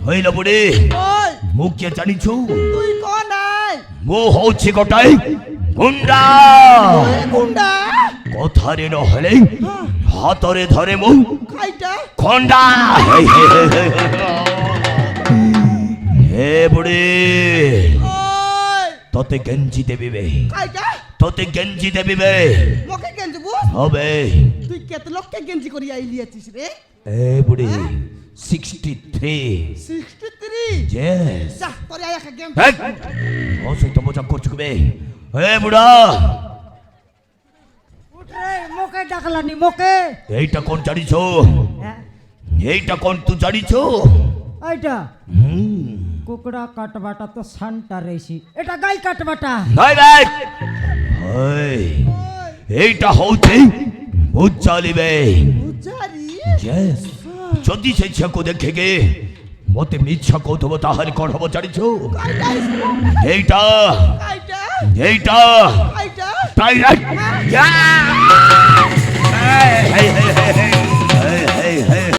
হইল বুড়ি ওই মুখ কে জানিছু তুই কোন আই মো হচ্ছে গোটাই গুন্ডা ওই গুন্ডা কথারে নহলে হাতরে ধরে মু খাইটা খন্ডা হে বুড়ি ওই তোতে গেঞ্জি দেবিবে খাইটা তোতে গেঞ্জি দেবিবে মোকে গেঞ্জি বুঝ হবে তুই কত লোককে গেঞ্জি করি আইলিয়াছিস রে এ বুড়ি 63 63 yes যা তোর আয়া খা গেম হেই ও সই তো মজা করছু বে হে বুড়া উঠ রে মোকে ডাকলানি মোকে এইটা কোন জানিছো হ্যাঁ এইটা কোন তুই জানিছো এইটা কুকুড়া কাটবাটা তো সানটা রেছি এটা গাই কাটবাটা নাই ভাই ওই এইটা হচ্ছে বুঝালিবে বুঝারি yes যদি সেই ছেকো দেখে গে মতে মিচ্ছা কৌতব তাহার কর হব জানিছো খাইটা এইটা খাইটা এইটা খাইটা তাই রাইট